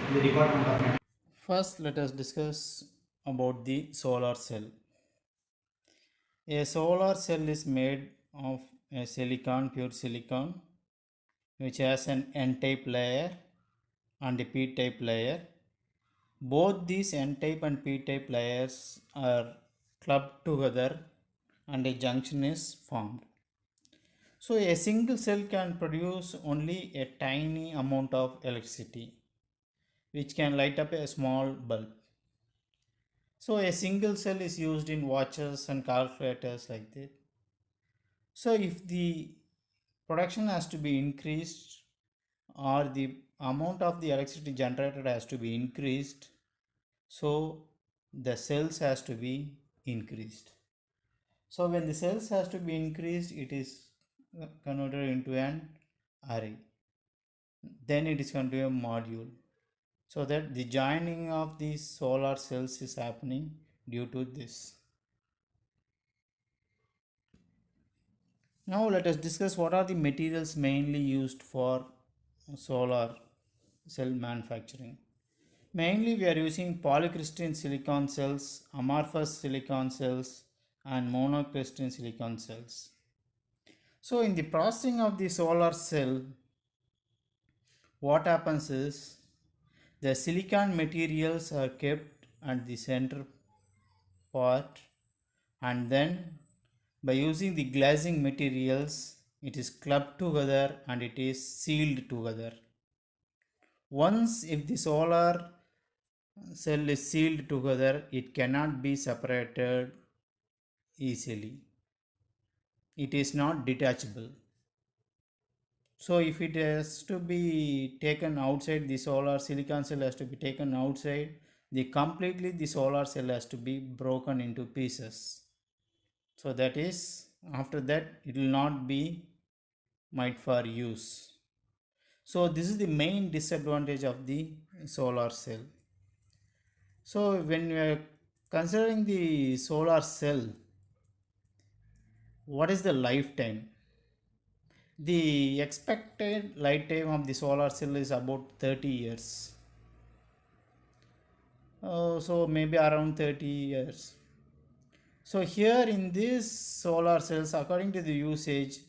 in the Department of Mechanics. First, let us discuss about the solar cell. A solar cell is made of a pure silicon, which has an N-type layer and a P-type layer. Both these N-type and P-type layers are clubbed together and a junction is formed. So, a single cell can produce only a tiny amount of electricity, which can light up a small bulb. So a single cell is used in watches and calculators like that. So if the production has to be increased or the amount of the electricity generated has to be increased, so the cells has to be increased. So when the cells has to be increased, it is converted into an array. Then it is converted to a module. So that the joining of these solar cells is happening due to this. Now let us discuss what are the materials mainly used for solar cell manufacturing. Mainly we are using polycrystalline silicon cells, amorphous silicon cells and monocrystalline silicon cells. So in the processing of the solar cell, what happens is the silicon materials are kept at the center part, and then by using the glazing materials it is clubbed together and it is sealed together. Once if the solar cell is sealed together, it cannot be separated easily. It is not detachable. So if it has to be taken outside, the solar silicon cell has to be taken outside, the solar cell has to be broken into pieces. So that is, after that it will not be made for use. So this is the main disadvantage of the solar cell. So when we are considering the solar cell, what is the lifetime? The expected lifetime of the solar cell is about 30 years. So maybe around 30 years. So here in these solar cells, according to the usage,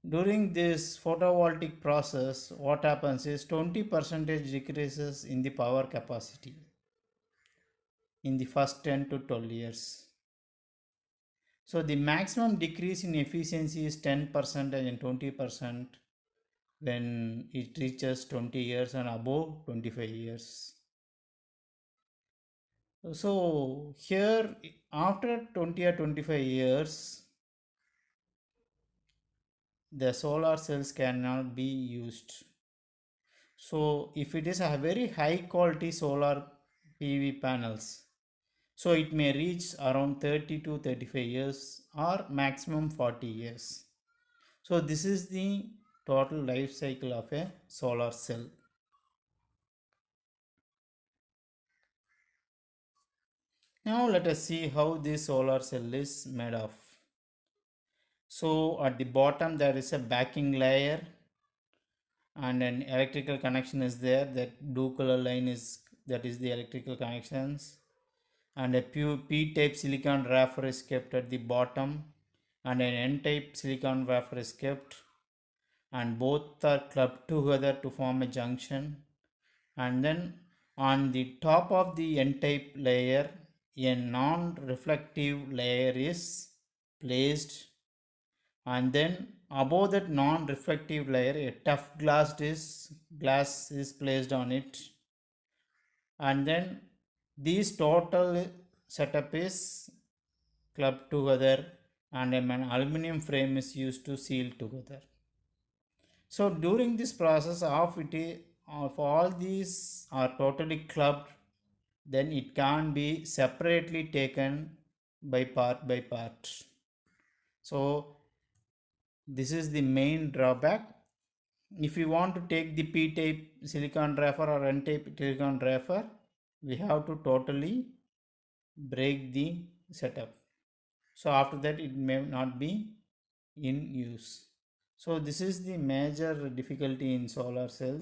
during this photovoltaic process, what happens is 20% decreases in the power capacity in the first 10 to 12 years. So the maximum decrease in efficiency is 10% and 20% when it reaches 20 years and above 25 years. So here after 20 or 25 years, the solar cells cannot be used. So if it is a very high quality solar PV panels, so it may reach around 30 to 35 years or maximum 40 years. So this is the total life cycle of a solar cell. Now let us see how this solar cell is made of. So at the bottom there is a backing layer and an electrical connection is there. That blue color line is, that is the electrical connections, and a pure p-type silicon wafer is kept at the bottom and an n-type silicon wafer is kept, and both are clubbed together to form a junction. And then on the top of the n-type layer a non-reflective layer is placed, and then above that non-reflective layer a tough glass is placed on it, and then this total setup is clubbed together and an aluminum frame is used to seal together. So during this process of it of all these are totally clubbed, then it can be separately taken by part. So this is the main drawback. If we want to take the p-type silicon wafer or n-type silicon wafer, we have to totally break the setup. So after that it may not be in use. So this is the major difficulty in solar cells.